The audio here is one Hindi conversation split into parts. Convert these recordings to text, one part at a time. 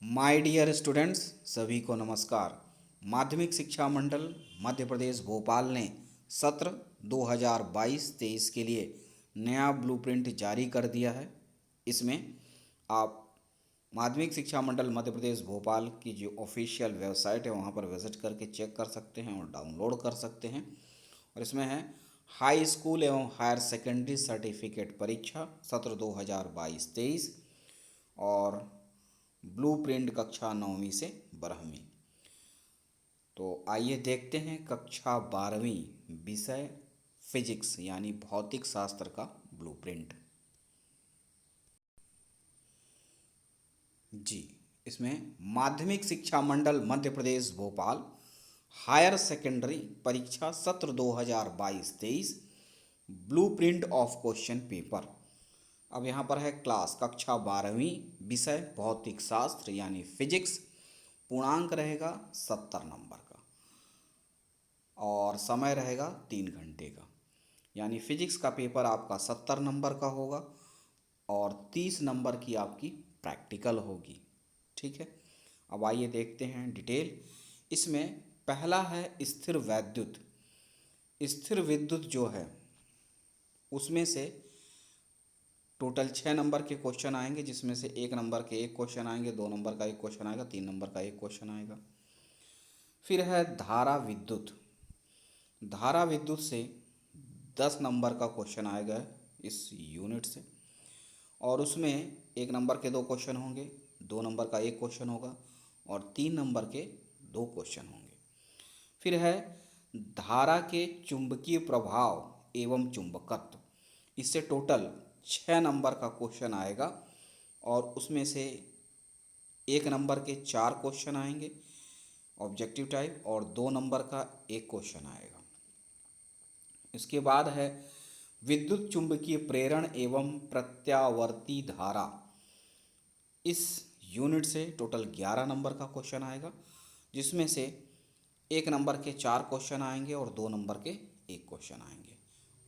माय डियर स्टूडेंट्स, सभी को नमस्कार। माध्यमिक शिक्षा मंडल मध्य प्रदेश भोपाल ने सत्र 2022-23 के लिए नया ब्लूप्रिंट जारी कर दिया है। इसमें आप माध्यमिक शिक्षा मंडल मध्य प्रदेश भोपाल की जो ऑफिशियल वेबसाइट है वहाँ पर विजिट करके चेक कर सकते हैं और डाउनलोड कर सकते हैं। और इसमें है हाई स्कूल एवं हायर सेकेंडरी सर्टिफिकेट परीक्षा सत्र 2022-23 और ब्लूप्रिंट कक्षा 9वीं से 12वीं। तो आइए देखते हैं कक्षा 12वीं विषय फिजिक्स यानी भौतिक शास्त्र का ब्लूप्रिंट। जी, इसमें माध्यमिक शिक्षा मंडल मध्य प्रदेश भोपाल हायर सेकेंडरी परीक्षा सत्र 2022-23 ब्लूप्रिंट ऑफ क्वेश्चन पेपर। अब यहाँ पर है क्लास कक्षा 12वीं विषय भौतिक शास्त्र यानी फिजिक्स। पूर्णांक रहेगा 70 नंबर का और समय रहेगा 3 घंटे का। यानी फिजिक्स का पेपर आपका 70 नंबर का होगा और 30 नंबर की आपकी प्रैक्टिकल होगी। ठीक है, अब आइए देखते हैं डिटेल। इसमें पहला है स्थिर वैद्युत। स्थिर विद्युत जो है उसमें से टोटल 6 नंबर के क्वेश्चन आएंगे, जिसमें से 1 नंबर के 1 क्वेश्चन आएंगे, 2 नंबर का 1 क्वेश्चन आएगा, 3 नंबर का 1 क्वेश्चन आएगा। फिर है धारा विद्युत। धारा विद्युत से 10 नंबर का क्वेश्चन आएगा इस यूनिट से और उसमें 1 नंबर के 2 क्वेश्चन होंगे, 2 नंबर का 1 क्वेश्चन होगा और 3 नंबर के 2 क्वेश्चन होंगे। फिर है धारा के चुंबकीय प्रभाव एवं चुंबकत्व। इससे टोटल 6 नंबर का क्वेश्चन आएगा और उसमें से 1 नंबर के 4 क्वेश्चन आएंगे ऑब्जेक्टिव टाइप और 2 नंबर का 1 क्वेश्चन आएगा। इसके बाद है विद्युत चुंबकीय प्रेरण एवं प्रत्यावर्ती धारा। इस यूनिट से टोटल 11 नंबर का क्वेश्चन आएगा, जिसमें से 1 नंबर के 4 क्वेश्चन आएंगे और 2 नंबर के 1 क्वेश्चन आएंगे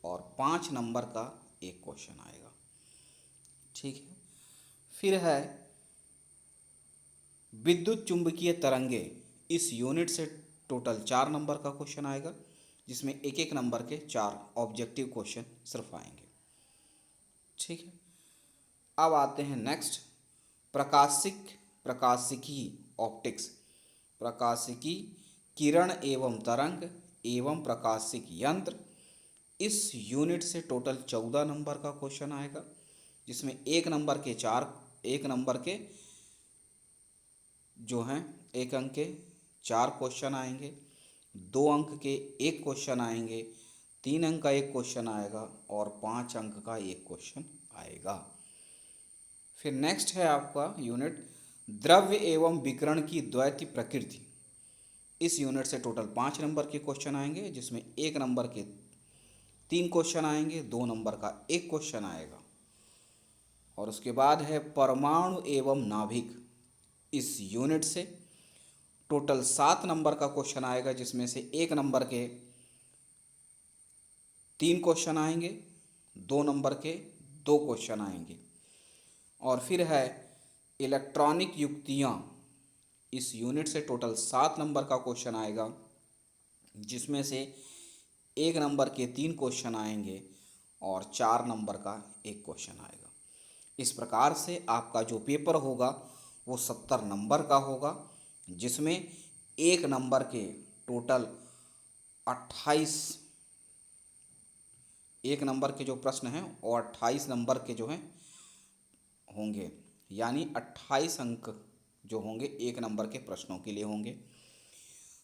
और 5 नंबर का 1 क्वेश्चन आएगा। ठीक है, फिर है विद्युत चुंबकीय तरंगे। इस यूनिट से टोटल 4 नंबर का क्वेश्चन आएगा, जिसमें 1-1 नंबर के 4 ऑब्जेक्टिव क्वेश्चन सिर्फ आएंगे। ठीक है, अब आते हैं नेक्स्ट प्रकाशिकी ऑप्टिक्स। प्रकाशिकी किरण एवं तरंग एवं प्रकाशिक यंत्र। इस यूनिट से टोटल 14 नंबर का क्वेश्चन आएगा, जिसमें 1 नंबर के 4 1 नंबर के जो हैं 1 अंक के 4 क्वेश्चन आएंगे, 2 अंक के 1 क्वेश्चन आएंगे, 3 अंक का 1 क्वेश्चन आएगा और 5 अंक का 1 क्वेश्चन आएगा। फिर नेक्स्ट है आपका यूनिट द्रव्य एवं विकिरण की द्वैती प्रकृति। इस यूनिट से टोटल 5 नंबर के क्वेश्चन आएंगे, जिसमें 1 नंबर के 3 क्वेश्चन आएंगे, 2 नंबर का 1 क्वेश्चन आएगा। और उसके बाद है परमाणु एवं नाभिक। इस यूनिट से टोटल 7 नंबर का क्वेश्चन आएगा, जिसमें से 1 नंबर के 3 क्वेश्चन आएंगे, 2 नंबर के 2 क्वेश्चन आएंगे। और फिर है इलेक्ट्रॉनिक युक्तियाँ। इस यूनिट से टोटल 7 नंबर का क्वेश्चन आएगा, जिसमें से 1 नंबर के 3 क्वेश्चन आएंगे और 4 नंबर का 1 क्वेश्चन आएगा। इस प्रकार से आपका जो पेपर होगा वो 70 नंबर का होगा, जिसमें 1 नंबर के टोटल 28 1 नंबर के जो प्रश्न हैं और 28 नंबर के जो हैं होंगे, यानी 28 अंक जो होंगे 1 नंबर के प्रश्नों के लिए होंगे।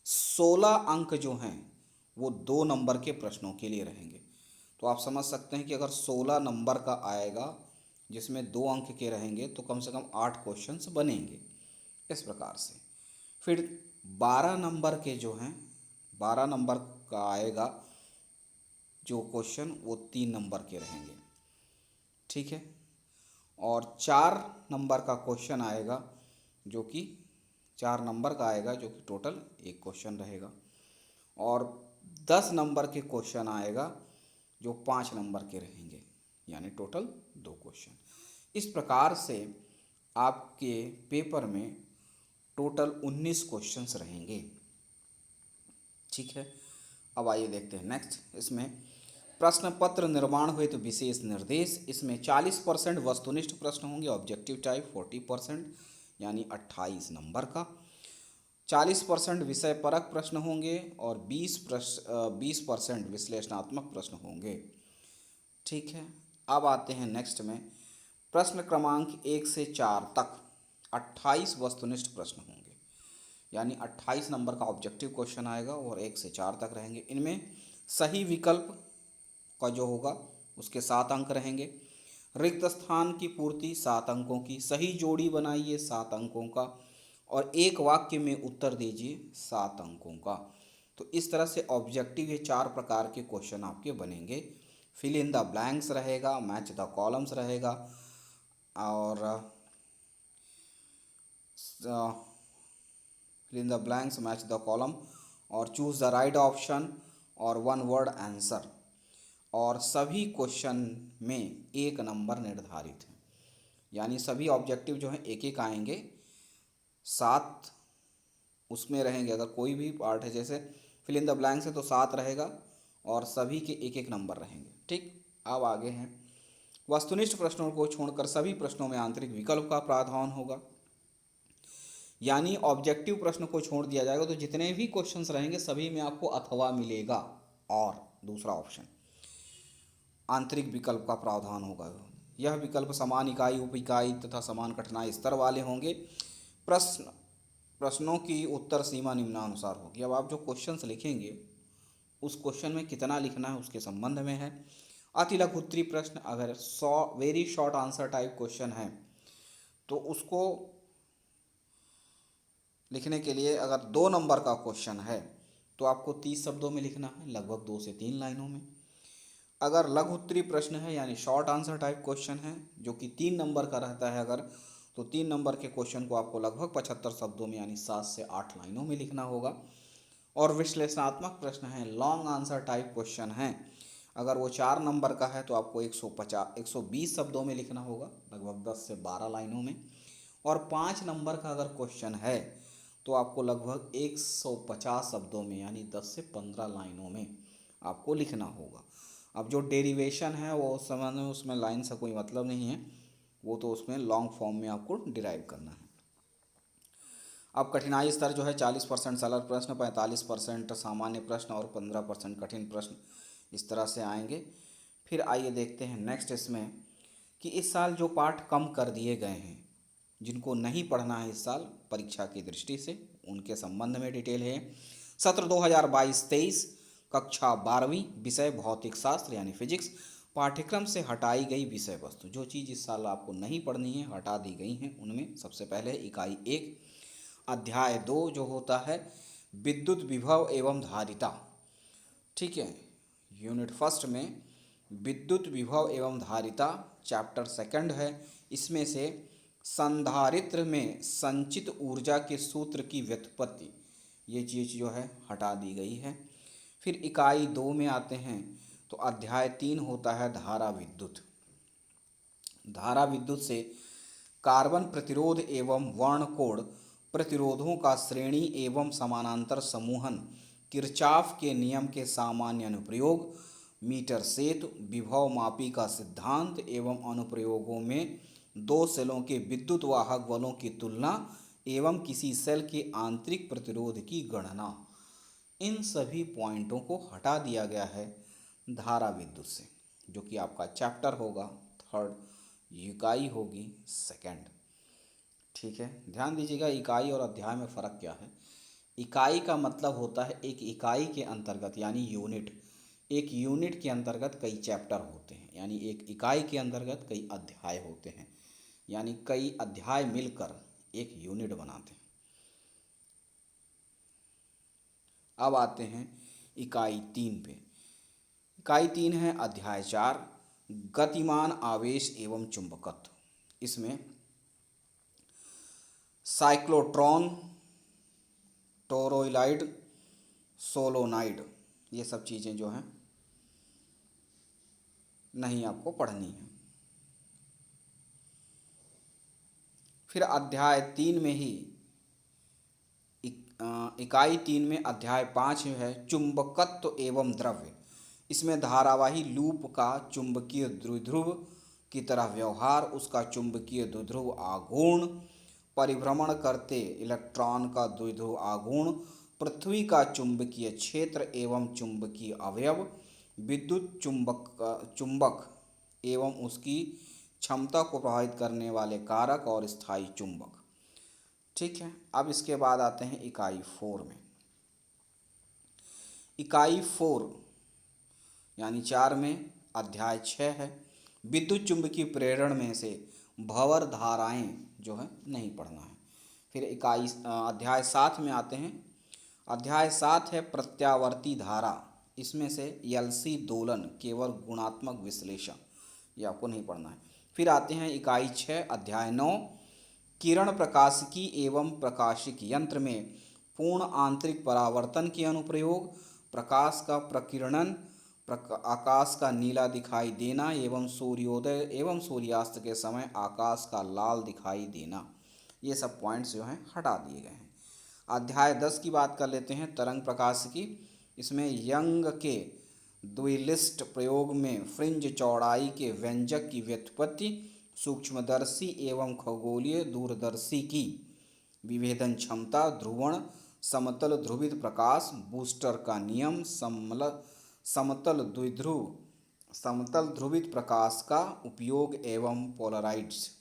16 अंक जो हैं वो 2 नंबर के प्रश्नों के लिए रहेंगे। तो आप समझ सकते हैं कि अगर 16 नंबर का आएगा जिसमें 2 अंक के रहेंगे तो कम से कम 8 क्वेश्चंस बनेंगे इस प्रकार से। फिर 12 नंबर के जो हैं 12 नंबर का आएगा जो क्वेश्चन वो 3 नंबर के रहेंगे। ठीक है, और 4 नंबर का क्वेश्चन आएगा जो कि 4 नंबर का आएगा, जो कि टोटल 1 क्वेश्चन रहेगा। और 10 नंबर के क्वेश्चन आएगा जो 5 नंबर के रहेंगे, यानी टोटल 2 क्वेश्चन। इस प्रकार से आपके पेपर में टोटल 19 क्वेश्चंस रहेंगे। ठीक है, अब आइए देखते हैं नेक्स्ट। इसमें प्रश्न पत्र निर्माण हेतु तो विशेष निर्देश, इसमें 40% वस्तुनिष्ठ प्रश्न होंगे, ऑब्जेक्टिव टाइप 40% यानी 28 नंबर का, 40% विषय परक प्रश्न होंगे और 20% विश्लेषणात्मक प्रश्न होंगे। ठीक है, अब आते हैं नेक्स्ट में। प्रश्न क्रमांक 1 से 4 तक 28 वस्तुनिष्ठ प्रश्न होंगे, यानी 28 नंबर का ऑब्जेक्टिव क्वेश्चन आएगा और 1 से 4 तक रहेंगे। इनमें सही विकल्प का जो होगा उसके 7 अंक रहेंगे, रिक्त स्थान की पूर्ति 7 अंकों की, सही जोड़ी बनाइए 7 अंकों का, और एक वाक्य में उत्तर दीजिए 7 अंकों का। तो इस तरह से ऑब्जेक्टिव ये 4 प्रकार के क्वेश्चन आपके बनेंगे। फिल इन द ब्लैंक्स रहेगा, मैच द कॉलम्स रहेगा, और fill in the blanks, match the column, और चूज द राइट ऑप्शन, और 1 वर्ड आंसर। और सभी क्वेश्चन में 1 नंबर निर्धारित है, यानी सभी ऑब्जेक्टिव जो हैं एक एक आएंगे, 7 उसमें रहेंगे। अगर कोई भी पार्ट है, जैसे फिल इन द ब्लैंक्स है तो 7 रहेगा और सभी के 1 नंबर रहेंगे। ठीक, अब आगे हैं। वस्तुनिष्ठ प्रश्नों को छोड़कर सभी प्रश्नों में आंतरिक विकल्प का प्रावधान होगा, यानी ऑब्जेक्टिव प्रश्न को छोड़ दिया जाएगा तो जितने भी क्वेश्चंस रहेंगे सभी में आपको अथवा मिलेगा, और दूसरा ऑप्शन आंतरिक विकल्प का प्रावधान होगा। यह विकल्प समान इकाई, उप इकाई तथा समान कठिनाई स्तर वाले होंगे। प्रश्नों की उत्तर सीमा निम्नानुसार होगी। अब आप जो क्वेश्चंस लिखेंगे उस क्वेश्चन में कितना लिखना है उसके संबंध में है। अति लघु उत्तरीय प्रश्न, अगर very short answer type question है तो उसको लिखने के लिए, अगर 2 नंबर का क्वेश्चन है तो आपको 30 शब्दों में लिखना है, लगभग 2 से 3 लाइनों में। अगर लघु उत्तरीय प्रश्न है यानी शॉर्ट आंसर टाइप क्वेश्चन है जो कि 3 नंबर का रहता है, अगर तो 3 नंबर के क्वेश्चन को आपको लगभग 75 शब्दों में यानी 7 से 8 लाइनों में लिखना होगा। और विश्लेषणात्मक प्रश्न है, लॉन्ग आंसर टाइप क्वेश्चन है, अगर वो 4 नंबर का है तो आपको 120 शब्दों में लिखना होगा, लगभग 10 से 12 लाइनों में। और 5 नंबर का अगर क्वेश्चन है तो आपको लगभग 150 शब्दों में यानी 10 से 15 लाइनों में आपको लिखना होगा। अब जो डेरिवेशन है वो समझ में, उसमें लाइन से कोई मतलब नहीं है, वो तो उसमें लॉन्ग फॉर्म में आपको डिराइव करना है। अब कठिनाई स्तर जो है 40% सरल प्रश्न, 45% सामान्य प्रश्न और 15% कठिन प्रश्न, इस तरह से आएंगे। फिर आइए देखते हैं नेक्स्ट इसमें कि इस साल जो पाठ कम कर दिए गए हैं, जिनको नहीं पढ़ना है इस साल परीक्षा की दृष्टि से, उनके संबंध में डिटेल है। सत्र 2022-23 कक्षा 12वीं, विषय भौतिक शास्त्र यानी फिजिक्स, पाठ्यक्रम से हटाई गई विषय वस्तु। जो चीज़ इस साल आपको नहीं पढ़नी है, हटा दी गई हैं, उनमें सबसे पहले इकाई 1 अध्याय 2 जो होता है विद्युत विभव एवं धारिता। ठीक है, यूनिट फर्स्ट में विद्युत विभव एवं धारिता चैप्टर सेकंड है। इसमें से संधारित्र में संचित ऊर्जा के सूत्र की व्युत्पत्ति, ये चीज़ जो है हटा दी गई है। फिर इकाई 2 में आते हैं तो अध्याय 3 होता है धारा विद्युत। धारा विद्युत से कार्बन प्रतिरोध एवं वर्णकोण प्रतिरोधों का श्रेणी एवं समानांतर समूहन, किरचॉफ के नियम के सामान्य अनुप्रयोग, मीटर सेतु, विभव मापी का सिद्धांत एवं अनुप्रयोगों में 2 सेलों के विद्युत वाहक बलों की तुलना एवं किसी सेल के आंतरिक प्रतिरोध की गणना, इन सभी पॉइंटों को हटा दिया गया है धारा विद्युत से, जो कि आपका चैप्टर होगा थर्ड, इकाई होगी सेकंड। ठीक है, ध्यान दीजिएगा इकाई और अध्याय में फ़र्क क्या है। इकाई का मतलब होता है एक इकाई के अंतर्गत यानी यूनिट, एक यूनिट के अंतर्गत कई चैप्टर होते हैं, यानी एक इकाई के अंतर्गत कई अध्याय होते हैं, यानी कई अध्याय मिलकर एक यूनिट बनाते हैं। अब आते हैं इकाई 3 पे। इकाई 3 है अध्याय 4 गतिमान आवेश एवं चुंबकत्व। इसमें साइक्लोट्रॉन, टोरोइलाइड, सोलोनाइड, ये सब चीज़ें जो हैं नहीं आपको पढ़नी है। फिर अध्याय 3 में ही इकाई 3 में अध्याय 5 है चुंबकत्व एवं द्रव्य। इसमें धारावाही लूप का चुंबकीय द्विध्रुव की तरह व्यवहार, उसका चुंबकीय द्विध्रुव आघूर्ण, परिभ्रमण करते इलेक्ट्रॉन का द्विध्रुव आघूर्ण, पृथ्वी का चुंबकीय क्षेत्र एवं चुंबकीय अवयव, विद्युत चुंबक एवं उसकी क्षमता को प्रभावित करने वाले कारक और स्थायी चुंबक। ठीक है, अब इसके बाद आते हैं इकाई 4 में। इकाई 4 यानी 4 में अध्याय 6 है विद्युत चुंबकीय प्रेरण में से भंवर धाराएं जो है नहीं पढ़ना है। फिर अध्याय 7 में आते हैं। अध्याय 7 है प्रत्यावर्ती धारा। इसमें से एलसी दोलन केवल गुणात्मक विश्लेषण, ये आपको नहीं पढ़ना है। फिर आते हैं इकाई 6 अध्याय 9 किरण प्रकाशिकी एवं प्रकाशिक यंत्र में पूर्ण आंतरिक परावर्तन के अनुप्रयोग, प्रकाश का प्रकीर्णन, आकाश का नीला दिखाई देना एवं सूर्योदय एवं सूर्यास्त के समय आकाश का लाल दिखाई देना, ये सब पॉइंट्स जो हैं हटा दिए गए हैं। अध्याय 10 की बात कर लेते हैं तरंग प्रकाशिकी। इसमें यंग के द्विलिस्ट प्रयोग में फ्रिंज चौड़ाई के व्यंजक की व्युत्पत्ति, सूक्ष्मदर्शी एवं खगोलीय दूरदर्शी की विभेदन क्षमता, ध्रुवण, समतल ध्रुवित प्रकाश, बूस्टर का नियम, समतल ध्रुवित प्रकाश का उपयोग एवं पोलराइड्स,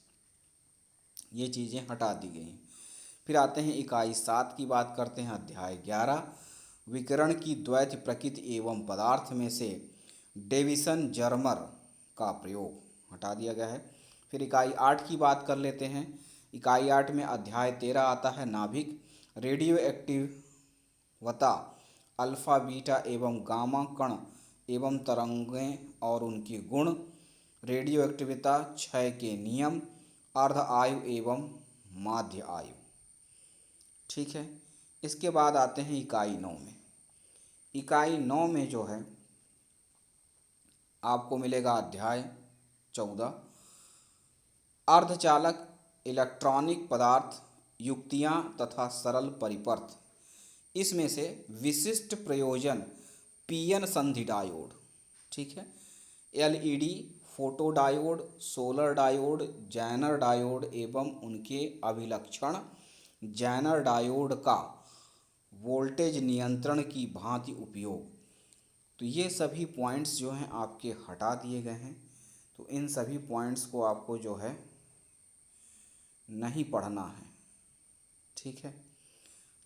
ये चीज़ें हटा दी गई हैं। फिर आते हैं इकाई 7 की बात करते हैं। अध्याय 11 विकिरण की द्वैत प्रकृति एवं पदार्थ में से डेविसन जर्मर का प्रयोग हटा दिया गया है। फिर इकाई 8 की बात कर लेते हैं। इकाई 8 में अध्याय 13 आता है नाभिक, रेडियो एक्टिवता, अल्फा बीटा एवं गामा कण एवं तरंगें और उनके गुण, रेडियो एक्टिविता, क्षय के नियम, अर्ध आयु एवं माध्य आयु। ठीक है, इसके बाद आते हैं इकाई 9 में। इकाई 9 में जो है आपको मिलेगा अध्याय 14 अर्धचालक इलेक्ट्रॉनिक पदार्थ, युक्तियाँ तथा सरल परिपथ। इसमें से विशिष्ट प्रयोजन पीएन संधि डायोड, ठीक है, LED, photo diode, solar diode, Jenner diode एवं उनके अभिलक्षण, जैनर डायोड का वोल्टेज नियंत्रण की भांति उपयोग। तो ये सभी पॉइंट्स जो हैं आपके हटा दिए गए हैं। तो इन सभी पॉइंट्स को आपको जो है नहीं पढ़ना है, ठीक है।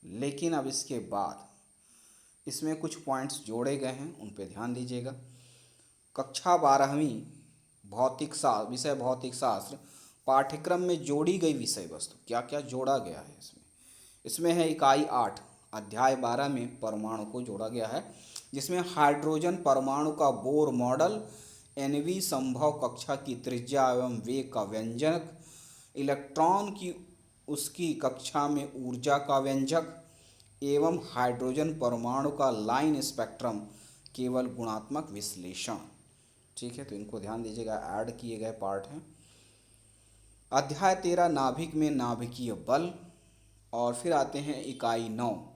लेकिन अब इसके बाद इसमें कुछ पॉइंट्स जोड़े गए हैं, उन पे ध्यान दीजिएगा। कक्षा 12वीं विषय भौतिक शास्त्र पाठ्यक्रम में जोड़ी गई विषय वस्तु, क्या क्या जोड़ा गया है इसमें है इकाई 8 अध्याय 12 में परमाणु को जोड़ा गया है, जिसमें हाइड्रोजन परमाणु का बोर मॉडल, एनवी संभव कक्षा की त्रिज्या एवं वेग का व्यंजक, इलेक्ट्रॉन की उसकी कक्षा में ऊर्जा का व्यंजक एवं हाइड्रोजन परमाणु का लाइन स्पेक्ट्रम केवल गुणात्मक विश्लेषण। ठीक है, तो इनको ध्यान दीजिएगा, ऐड किए गए पार्ट हैं। अध्याय 13 नाभिक में नाभिकीय बल। और फिर आते हैं इकाई 9।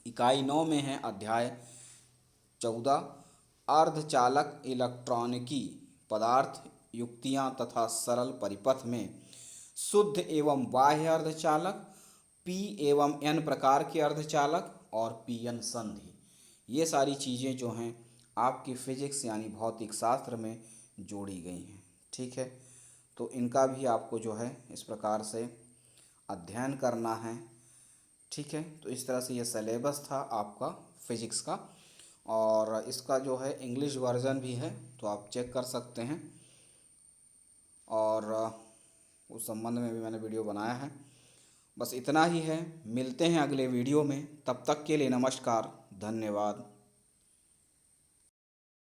इकाई 9 में है अध्याय 14 अर्धचालक इलेक्ट्रॉनिकी पदार्थ, युक्तियाँ तथा सरल परिपथ में शुद्ध एवं बाह्य अर्धचालक, पी एवं एन प्रकार के अर्धचालक और पी एन संधि। ये सारी चीज़ें जो हैं आपकी फिजिक्स यानी भौतिक शास्त्र में जोड़ी गई हैं। ठीक है, तो इनका भी आपको जो है इस प्रकार से अध्ययन करना है। ठीक है, तो इस तरह से ये सिलेबस था आपका फिजिक्स का, और इसका जो है इंग्लिश वर्जन भी है, तो आप चेक कर सकते हैं। और उस संबंध में भी मैंने वीडियो बनाया है। बस इतना ही है, मिलते हैं अगले वीडियो में। तब तक के लिए नमस्कार, धन्यवाद।